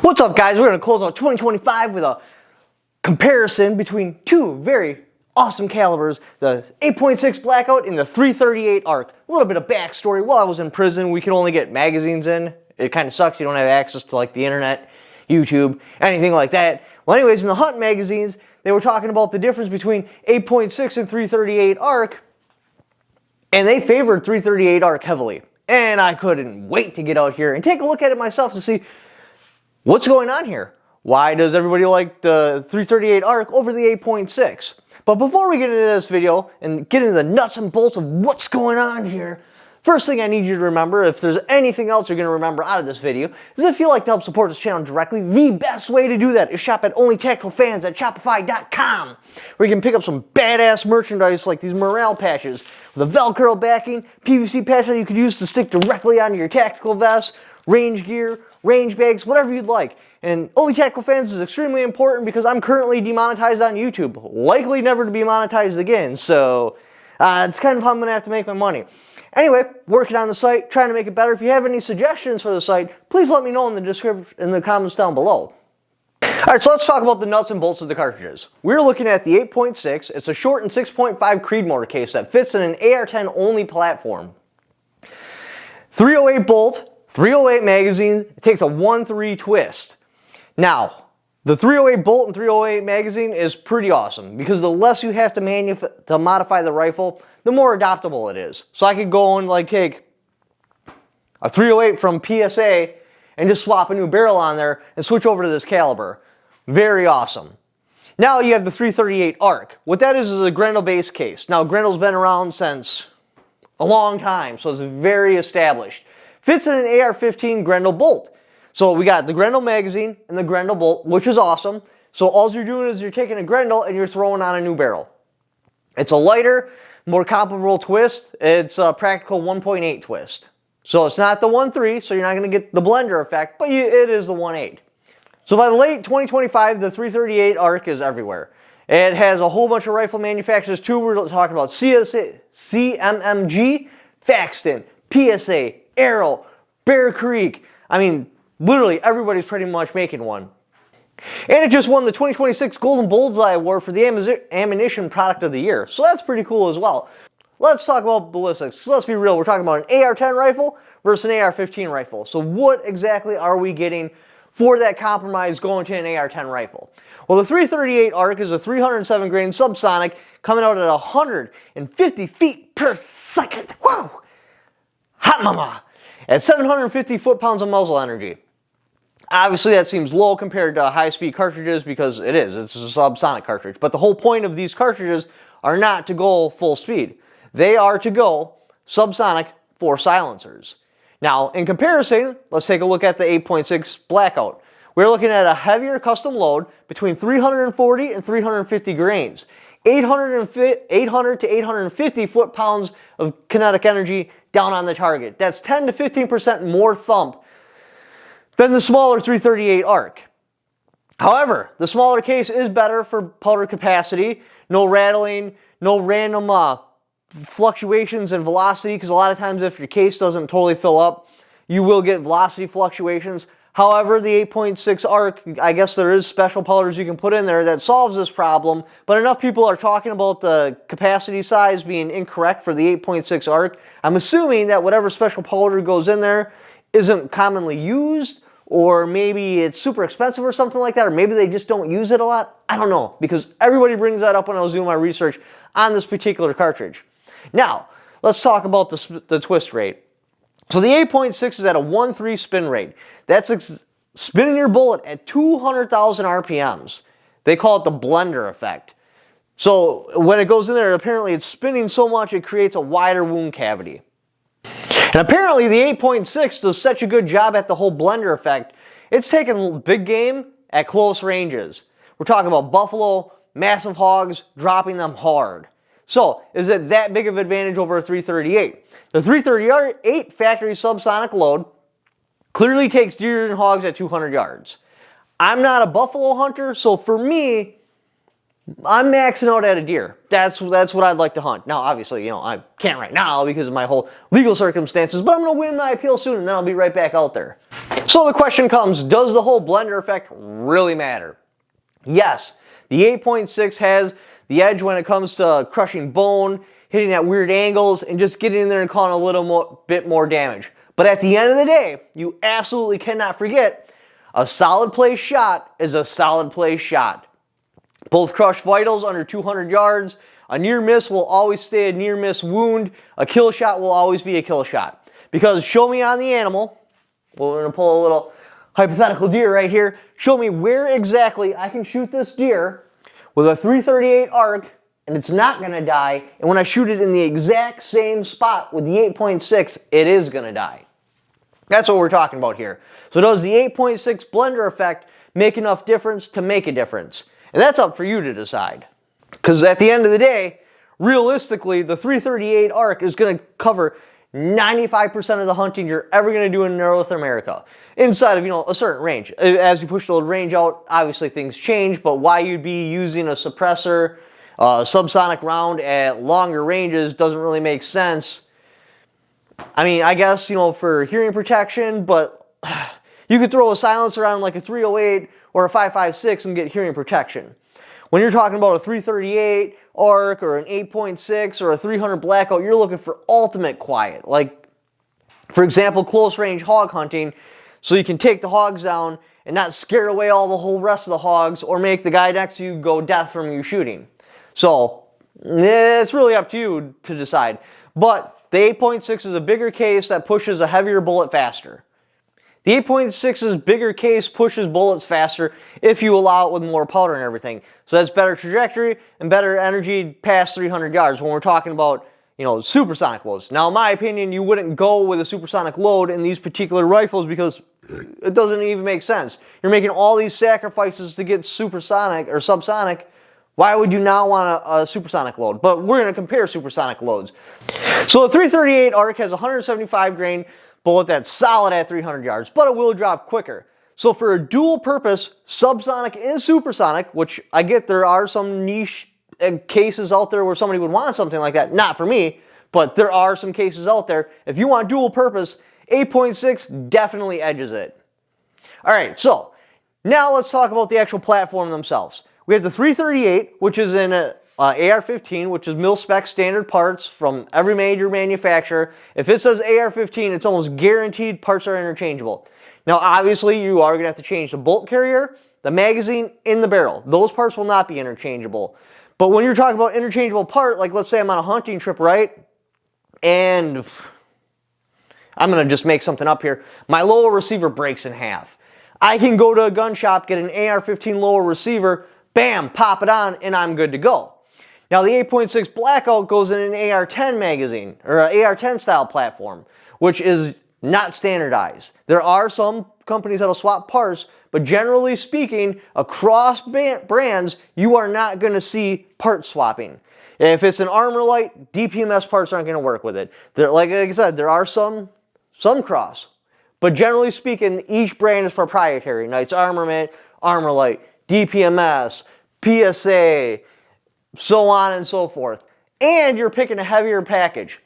What's up, guys? We're going to close out 2025 with a comparison between two very awesome calibers, the 8.6 Blackout and the 338 ARC. A little bit of backstory. While I was in prison, we could only get magazines in. It kind of sucks. You don't have access to like the internet, YouTube, anything like that. Well, anyways, in the hunt magazines, they were talking about the difference between 8.6 and 338 ARC, and they favored 338 ARC heavily. And I couldn't wait to get out here and take a look at it myself to see what's going on here. Why does everybody like the 338 ARC over the 8.6? But before we get into this video and get into the nuts and bolts of what's going on here, first thing I need you to remember, if there's anything else you're going to remember out of this video, is if you'd like to help support this channel directly, the best way to do that is shop at Only Tactical Fans at Shopify.com, where you can pick up some badass merchandise like these morale patches with a Velcro backing, PVC patch that you could use to stick directly onto your tactical vest, range gear, range bags, whatever you'd like. And Only Tactical Fans is extremely important because I'm currently demonetized on YouTube, likely never to be monetized again, so it's kind of how I'm going to have to make my money. Anyway, working on the site, trying to make it better. If you have any suggestions for the site, please let me know in the description, in the comments down below. Alright, so let's talk about the nuts and bolts of the cartridges. We're looking at the 8.6. It's a short and 6.5 Creedmoor case that fits in an AR-10 only platform. 308 bolt, 308 magazine. It takes a 1-3 twist. Now, the 308 bolt and 308 magazine is pretty awesome because the less you have to modify the rifle, the more adaptable it is. So I could go and like take a 308 from PSA and just swap a new barrel on there and switch over to this caliber. Very awesome. Now you have the 338 ARC. What that is a Grendel base case. Now Grendel's been around since a long time, so it's very established. Fits in an AR-15 Grendel bolt. So we got the Grendel magazine and the Grendel bolt, which is awesome. So all you're doing is you're taking a Grendel and you're throwing on a new barrel. It's a lighter, more comparable twist. It's a practical 1.8 twist. So it's not the 1.3, so you're not going to get the blender effect, but it is the 1.8. So by the late 2025, the 338 ARC is everywhere. It has a whole bunch of rifle manufacturers too. We're talking about CMMG, Faxton, PSA, Arrow, Bear Creek. I mean, literally everybody's pretty much making one. And it just won the 2026 Golden Bullseye Award for the Ammunition Product of the Year. So that's pretty cool as well. Let's talk about ballistics. So let's be real, we're talking about an AR-10 rifle versus an AR-15 rifle. So what exactly are we getting for that compromise going to an AR-10 rifle? Well, the 338 ARC is a 307 grain subsonic coming out at 150 feet per second. Woo! Hot mama! At 750 foot-pounds of muzzle energy. Obviously, that seems low compared to high-speed cartridges because it's a subsonic cartridge. But the whole point of these cartridges are not to go full speed. They are to go subsonic for silencers. Now, in comparison, let's take a look at the 8.6 Blackout. We're looking at a heavier custom load between 340 and 350 grains. 800 to 850 foot-pounds of kinetic energy down on the target. That's 10 to 15% more thump than the smaller 338 ARC. However, the smaller case is better for powder capacity, no rattling, no random fluctuations in velocity, because a lot of times if your case doesn't totally fill up, you will get velocity fluctuations. However, the 8.6 ARC, I guess there is special powders you can put in there that solves this problem, but enough people are talking about the capacity size being incorrect for the 8.6 ARC. I'm assuming that whatever special powder goes in there isn't commonly used, or maybe it's super expensive or something like that, or maybe they just don't use it a lot. I don't know, because everybody brings that up when I was doing my research on this particular cartridge. Now, let's talk about the twist rate. So the 8.6 is at a 1-3 spin rate. That's spinning your bullet at 200,000 RPMs. They call it the blender effect. So when it goes in there, apparently it's spinning so much it creates a wider wound cavity. And apparently the 8.6 does such a good job at the whole blender effect, it's taking big game at close ranges. We're talking about buffalo, massive hogs, dropping them hard. So, is it that big of an advantage over a 338? The 338 factory subsonic load clearly takes deer and hogs at 200 yards. I'm not a buffalo hunter, so for me, I'm maxing out at a deer. That's what I'd like to hunt. Now, obviously, you know, I can't right now because of my whole legal circumstances, but I'm going to win my appeal soon, and then I'll be right back out there. So the question comes, does the whole blender effect really matter? Yes, the 8.6 has the edge when it comes to crushing bone, hitting at weird angles, and just getting in there and causing a little bit more damage. But at the end of the day, you absolutely cannot forget, a solid play shot is a solid play shot. Both crush vitals under 200 yards. A near miss will always stay a near miss wound. A kill shot will always be a kill shot. Because show me on the animal, well, we're going to pull a little hypothetical deer right here. Show me where exactly I can shoot this deer with a 338 arc and it's not going to die. And when I shoot it in the exact same spot with the 8.6, it is going to die. That's what we're talking about here. So does the 8.6 blender effect make enough difference to make a difference? And that's up for you to decide. Because at the end of the day, realistically, the 338 arc is going to cover 95% of the hunting you're ever going to do in North America. Inside of, you know, a certain range. As you push the range out, obviously things change, but why you'd be using a suppressor, subsonic round at longer ranges doesn't really make sense. I mean, I guess, you know, for hearing protection, but you could throw a silencer around like a 308 or a 5.56 and get hearing protection. When you're talking about a 338 arc or an 8.6 or a 300 blackout, you're looking for ultimate quiet. Like, for example, close range hog hunting, so you can take the hogs down and not scare away all the whole rest of the hogs or make the guy next to you go deaf from you shooting. So, it's really up to you to decide. But the 8.6 is a bigger case that pushes a heavier bullet faster. The 8.6's bigger case pushes bullets faster if you allow it with more powder and everything. So that's better trajectory and better energy past 300 yards when we're talking about, you know, supersonic loads. Now, in my opinion, you wouldn't go with a supersonic load in these particular rifles because it doesn't even make sense. You're making all these sacrifices to get supersonic or subsonic. Why would you not want a supersonic load? But we're going to compare supersonic loads. So the 338 arc has 175 grain bullet that's solid at 300 yards, but it will drop quicker. So for a dual purpose subsonic and supersonic, which I get there are some niche cases out there where somebody would want something like that, not for me, but there are some cases out there. If you want dual purpose, 8.6 definitely edges it. Alright, so now let's talk about the actual platform themselves. We have the 338, which is in a AR-15, which is mil-spec standard parts from every major manufacturer. If it says AR-15, it's almost guaranteed parts are interchangeable. Now, obviously, you are going to have to change the bolt carrier, the magazine, and the barrel. Those parts will not be interchangeable. But when you're talking about interchangeable part, like let's say I'm on a hunting trip, right? And I'm going to just make something up here. My lower receiver breaks in half. I can go to a gun shop, get an AR-15 lower receiver, bam, pop it on, and I'm good to go. Now the 8.6 Blackout goes in an AR-10 magazine, or an AR-10 style platform, which is not standardized. There are some companies that'll swap parts, but generally speaking, across brands, you are not going to see part swapping. If it's an Armor Light, DPMS parts aren't going to work with it. Like I said, there are some cross, but generally speaking, each brand is proprietary. Knight's Armament, Armor Light, DPMS, PSA, so on and so forth. And you're picking a heavier package.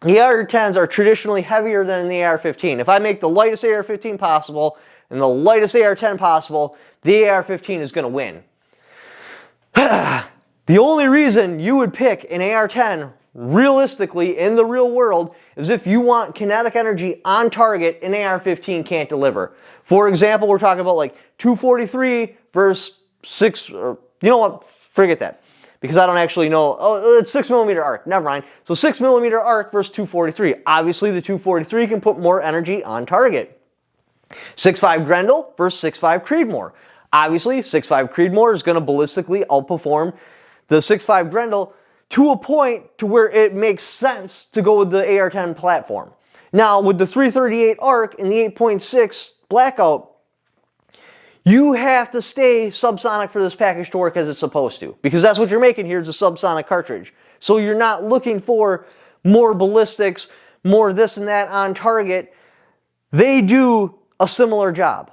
The AR-10s are traditionally heavier than the AR-15. If I make the lightest AR-15 possible and the lightest AR-10 possible, the AR-15 is going to win. The only reason you would pick an AR-10 realistically in the real world is if you want kinetic energy on target an AR-15 can't deliver. For example, we're talking about like 243 versus 6, or you know what, forget that. Because I don't actually know, oh, it's 6mm arc, never mind. So 6mm arc versus 243. Obviously the 243 can put more energy on target. 6.5 Grendel versus 6.5 Creedmoor. Obviously 6.5 Creedmoor is going to ballistically outperform the 6.5 Grendel to a point to where it makes sense to go with the AR-10 platform. Now with the 338 arc and the 8.6 Blackout, you have to stay subsonic for this package to work as it's supposed to. Because that's what you're making here is a subsonic cartridge. So you're not looking for more ballistics, more this and that on target. They do a similar job.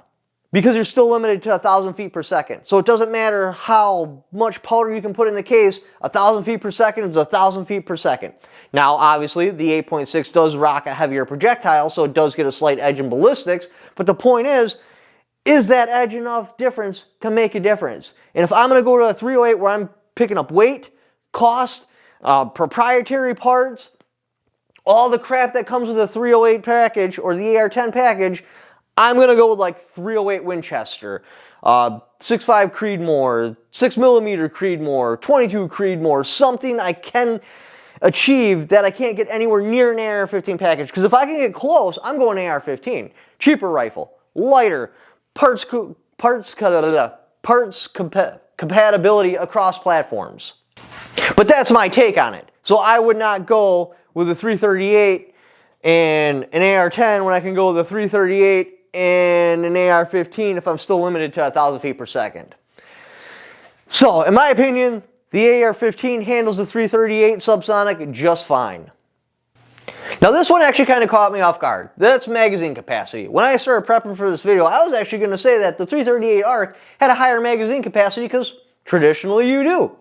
because you're still limited to 1,000 feet per second. So it doesn't matter how much powder you can put in the case, 1,000 feet per second is 1,000 feet per second. Now, obviously, the 8.6 does rock a heavier projectile, so it does get a slight edge in ballistics, but the point is that edge enough difference to make a difference? And if I'm going to go to a 308 where I'm picking up weight, cost, proprietary parts, all the crap that comes with the 308 package or the AR-10 package, I'm going to go with like 308 Winchester, 6.5 Creedmoor, 6mm Creedmoor, 22 Creedmoor, something I can achieve that I can't get anywhere near an AR-15 package. Because if I can get close, I'm going AR-15. Cheaper rifle, lighter, parts compatibility across platforms. But that's my take on it. So I would not go with a 338 and an AR-10 when I can go with a 338 and an AR-15 if I'm still limited to 1,000 feet per second. So, in my opinion, the AR-15 handles the 338 subsonic just fine. Now this one actually kind of caught me off guard. That's magazine capacity. When I started prepping for this video, I was actually going to say that the 338 ARC had a higher magazine capacity because traditionally you do.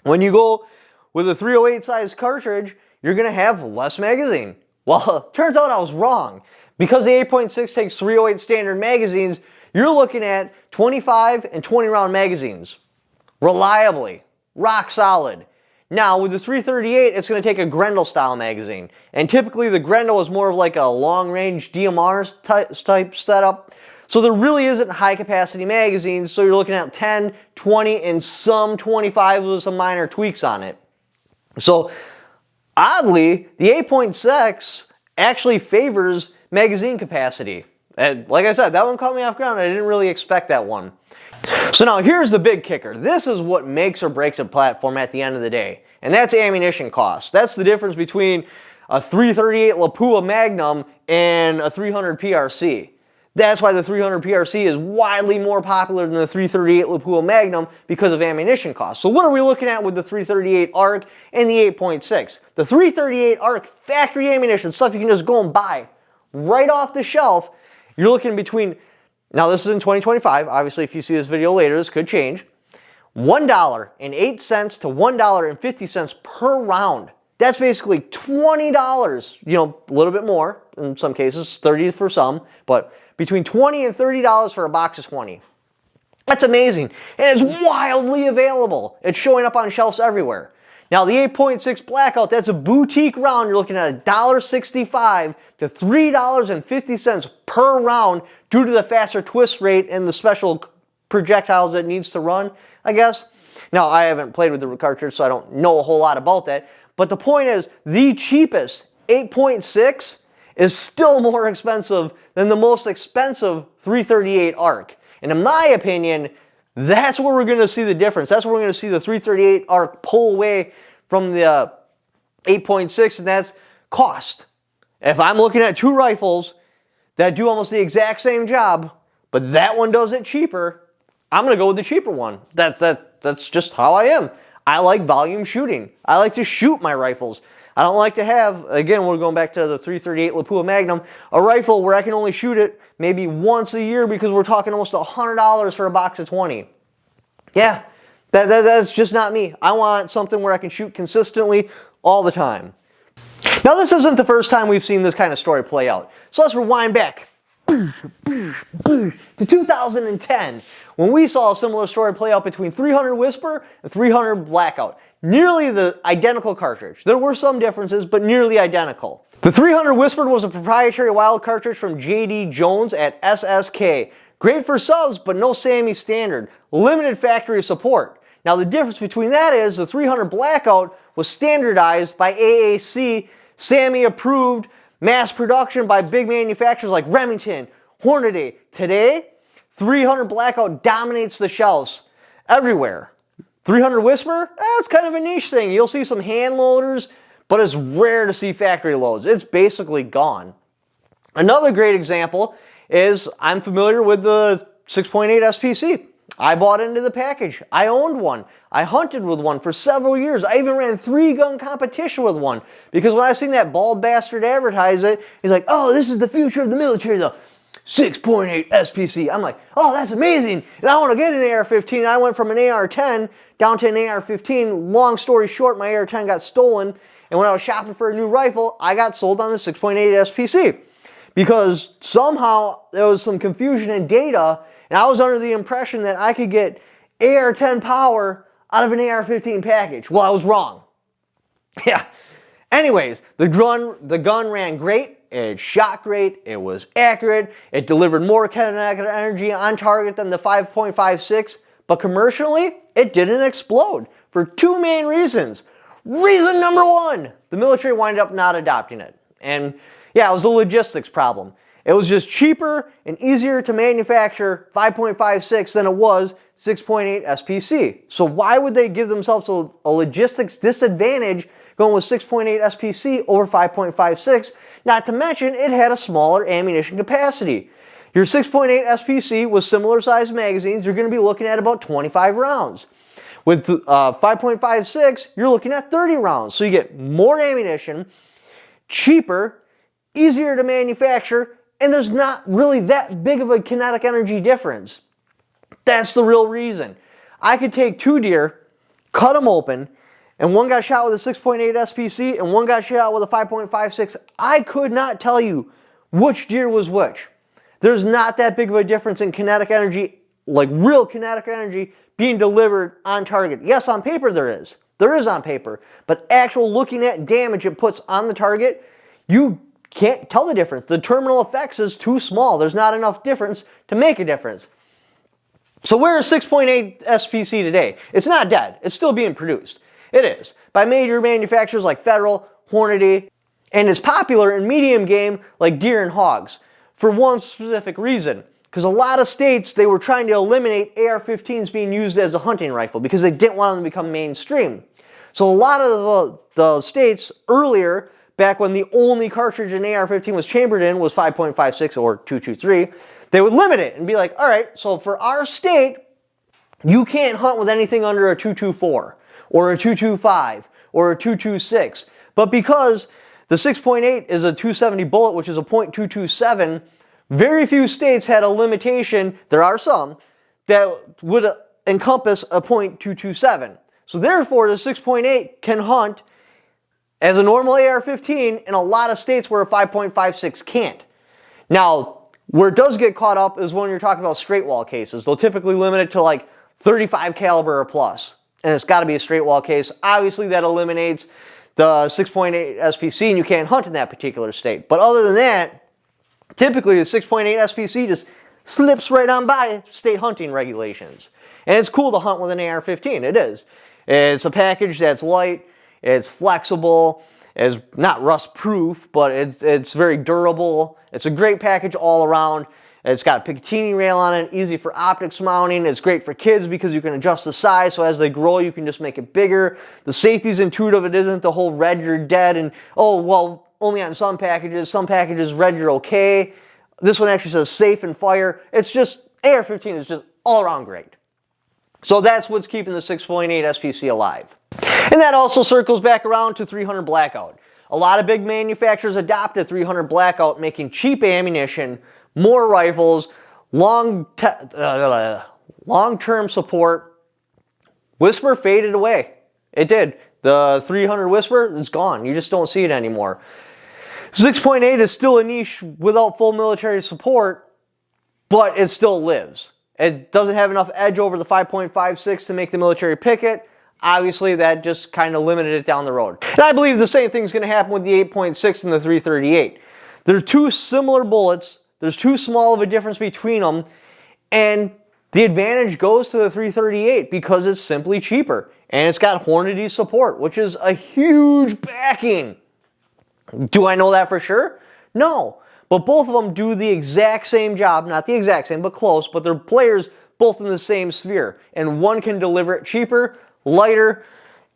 When you go with a 308 size cartridge, you're going to have less magazine. Well, turns out I was wrong. Because the 8.6 takes 308 standard magazines, you're looking at 25 and 20 round magazines. Reliably. Rock solid. Now, with the 338, it's going to take a Grendel style magazine. And typically the Grendel is more of like a long range DMR type setup. So there really isn't high capacity magazines, so you're looking at 10, 20, and some 25 with some minor tweaks on it. So, oddly, the 8.6 actually favors magazine capacity. And like I said, that one caught me off guard. I didn't really expect that one. So now here's the big kicker. This is what makes or breaks a platform at the end of the day. And that's ammunition cost. That's the difference between a 338 Lapua Magnum and a 300 PRC. That's why the 300 PRC is widely more popular than the 338 Lapua Magnum because of ammunition costs. So what are we looking at with the 338 ARC and the 8.6? The 338 ARC factory ammunition, stuff you can just go and buy right off the shelf, you're looking between, now this is in 2025, obviously if you see this video later, this could change, $1.08 to $1.50 per round. That's basically $20, you know, a little bit more in some cases, 30 for some, but between $20 and $30 for a box of 20. That's amazing, and it's wildly available. It's showing up on shelves everywhere. Now the 8.6 Blackout, that's a boutique round. You're looking at $1.65 to $3.50 per round due to the faster twist rate and the special projectiles it needs to run, I guess. Now I haven't played with the cartridge, so I don't know a whole lot about that. But the point is, the cheapest 8.6 is still more expensive than the most expensive 338 ARC. And in my opinion, that's where we're going to see the difference. That's where we're going to see the 338 ARC pull away from the 8.6, and that's cost. If I'm looking at two rifles that do almost the exact same job, but that one does it cheaper, I'm going to go with the cheaper one. That's just how I am. I like volume shooting. I like to shoot my rifles. I don't like to have, again, we're going back to the 338 Lapua Magnum, a rifle where I can only shoot it maybe once a year because we're talking almost $100 for a box of 20. Yeah, that's just not me. I want something where I can shoot consistently all the time. Now, this isn't the first time we've seen this kind of story play out. So let's rewind back to 2010 when we saw a similar story play out between 300 Whisper and 300 Blackout. Nearly the identical cartridge. There were some differences, but nearly identical. The 300 Whispered was a proprietary wild cartridge from J.D. Jones at SSK. Great for subs, but no SAMI standard. Limited factory support. Now the difference between that is the 300 Blackout was standardized by AAC, SAMI approved, mass production by big manufacturers like Remington, Hornady. Today, 300 Blackout dominates the shelves everywhere. 300 Whisper, it's kind of a niche thing. You'll see some hand loaders, but it's rare to see factory loads. It's basically gone. Another great example is I'm familiar with the 6.8 SPC. I bought into the package. I owned one. I hunted with one for several years. I even ran 3-gun competition with one because when I seen that bald bastard advertise it, he's like, oh, this is the future of the military though. 6.8 SPC. I'm like, oh, that's amazing. And I want to get an AR-15. I went from an AR-10 down to an AR-15. Long story short, my AR-10 got stolen. And when I was shopping for a new rifle, I got sold on the 6.8 SPC. Because somehow there was some confusion in data, and I was under the impression that I could get AR-10 power out of an AR-15 package. Well, I was wrong. Yeah. Anyways, the gun ran great. It shot great. It was accurate. It delivered more kinetic energy on target than the 5.56. But commercially, it didn't explode for two main reasons. Reason number one, the military winded up not adopting it. And yeah, it was a logistics problem. It was just cheaper and easier to manufacture 5.56 than it was 6.8 SPC. So why would they give themselves a logistics disadvantage going with 6.8 SPC over 5.56? Not to mention, it had a smaller ammunition capacity. Your 6.8 SPC with similar sized magazines, you're going to be looking at about 25 rounds. With 5.56, you're looking at 30 rounds. So you get more ammunition, cheaper, easier to manufacture, and there's not really that big of a kinetic energy difference. That's the real reason. I could take two deer, cut them open, and one got shot with a 6.8 SPC and one got shot with a 5.56. I could not tell you which deer was which. There's not that big of a difference in kinetic energy, like real kinetic energy, being delivered on target. Yes, on paper there is. There is on paper. But actual looking at damage it puts on the target, you can't tell the difference. The terminal effects is too small. There's not enough difference to make a difference. So where is 6.8 SPC today? It's not dead. It's still being produced. It is. By major manufacturers like Federal, Hornady, and it's popular in medium game like deer and hogs for one specific reason. Because a lot of states, they were trying to eliminate AR-15s being used as a hunting rifle because they didn't want them to become mainstream. So a lot of the states earlier, back when the only cartridge an AR-15 was chambered in was 5.56 or 223, they would limit it and be like, all right, so for our state, you can't hunt with anything under a 224 or a 225 or a 226. But because the 6.8 is a 270 bullet, which is a .227, very few states had a limitation, there are some, that would encompass a .227. So therefore, the 6.8 can hunt as a normal AR-15 in a lot of states where a 5.56 can't. Now, where it does get caught up is when you're talking about straight wall cases. They'll typically limit it to like 35 caliber or plus, and it's got to be a straight wall case. Obviously, that eliminates the 6.8 SPC, and you can't hunt in that particular state. But other than that, typically, the 6.8 SPC just slips right on by state hunting regulations. And it's cool to hunt with an AR-15. It is. It's a package that's light, it's flexible, it's not rust-proof, but it's very durable. It's a great package all around. It's got a Picatinny rail on it, easy for optics mounting. It's great for kids because you can adjust the size, so as they grow, you can just make it bigger. The safety's intuitive. It isn't the whole red, you're dead, and, oh, well, only on some packages red, you're okay. This one actually says safe and fire. It's just, AR-15 is just all around great. So that's what's keeping the 6.8 SPC alive. And that also circles back around to 300 Blackout. A lot of big manufacturers adopted 300 Blackout, making cheap ammunition, more rifles, long-term support. Whisper faded away. It did. The 300 Whisper is gone. You just don't see it anymore. 6.8 is still a niche without full military support, but it still lives. It doesn't have enough edge over the 5.56 to make the military pick it. Obviously, that just kind of limited it down the road. And I believe the same thing is going to happen with the 8.6 and the 338. They're two similar bullets. There's too small of a difference between them, and the advantage goes to the 338 because it's simply cheaper, and it's got Hornady support, which is a huge backing. Do I know that for sure? No. But both of them do the exact same job, not the exact same, but close, but they're players both in the same sphere, and one can deliver it cheaper, lighter,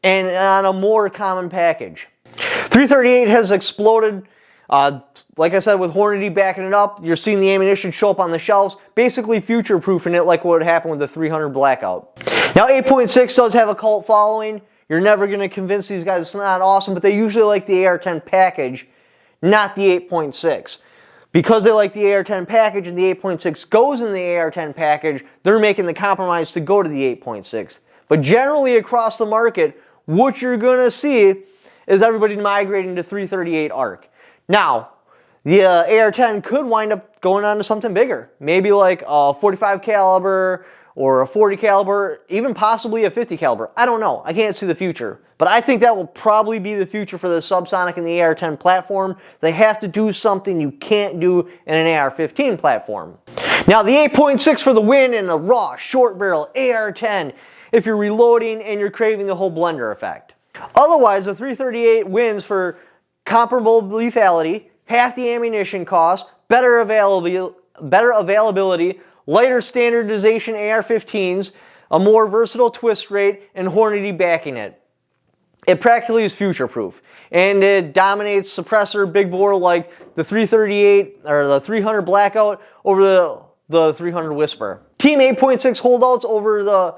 and on a more common package. 338 has exploded. Like I said, with Hornady backing it up, you're seeing the ammunition show up on the shelves, basically future-proofing it like what would happen with the 300 Blackout. Now, 8.6 does have a cult following. You're never going to convince these guys it's not awesome, but they usually like the AR-10 package, not the 8.6. Because they like the AR-10 package and the 8.6 goes in the AR-10 package, they're making the compromise to go to the 8.6. But generally across the market, what you're going to see is everybody migrating to 338 ARC. Now, the AR-10 could wind up going on to something bigger. Maybe like a 45 caliber or a 40 caliber, even possibly a 50 caliber. I don't know. I can't see the future. But I think that will probably be the future for the subsonic and the AR-10 platform. They have to do something you can't do in an AR-15 platform. Now, the 8.6 for the win in a raw, short barrel AR-10 if you're reloading and you're craving the whole blender effect. Otherwise, the 338 wins for comparable lethality, half the ammunition cost, better availability, lighter standardization AR-15s, a more versatile twist rate, and Hornady backing it. It practically is future-proof, and it dominates suppressor big bore like the 338 or the 300 Blackout over the 300 Whisper. Team 8.6 holdouts over the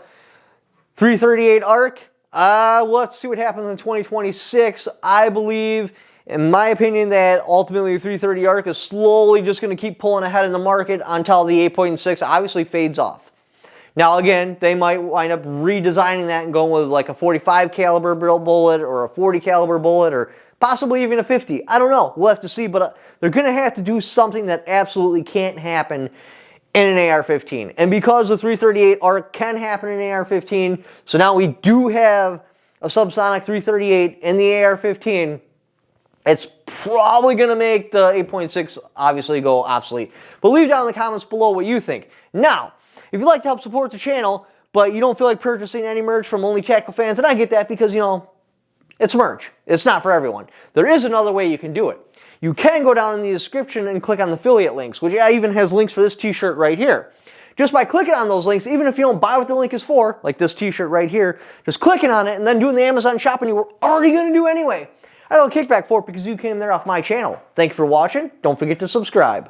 338 ARC. Let's see what happens in 2026. I believe, in my opinion, that ultimately the 330 ARC is slowly just going to keep pulling ahead in the market until the 8.6 obviously fades off. Now again, they might wind up redesigning that and going with like a 45 caliber bullet or a 40 caliber bullet or possibly even a 50. I don't know. We'll have to see, but they're going to have to do something that absolutely can't happen in an AR-15. And because the 338 ARC can happen in an AR-15, so now we do have a subsonic 338 in the AR-15, it's probably going to make the 8.6 obviously go obsolete. But leave down in the comments below what you think. Now, if you'd like to help support the channel, but you don't feel like purchasing any merch from Only Tactical Fans, and I get that because, you know, it's merch. It's not for everyone. There is another way you can do it. You can go down in the description and click on the affiliate links, which even has links for this t-shirt right here. Just by clicking on those links, even if you don't buy what the link is for, like this t-shirt right here, just clicking on it and then doing the Amazon shopping you were already going to do anyway. I got a kickback for it because you came there off my channel. Thank you for watching. Don't forget to subscribe.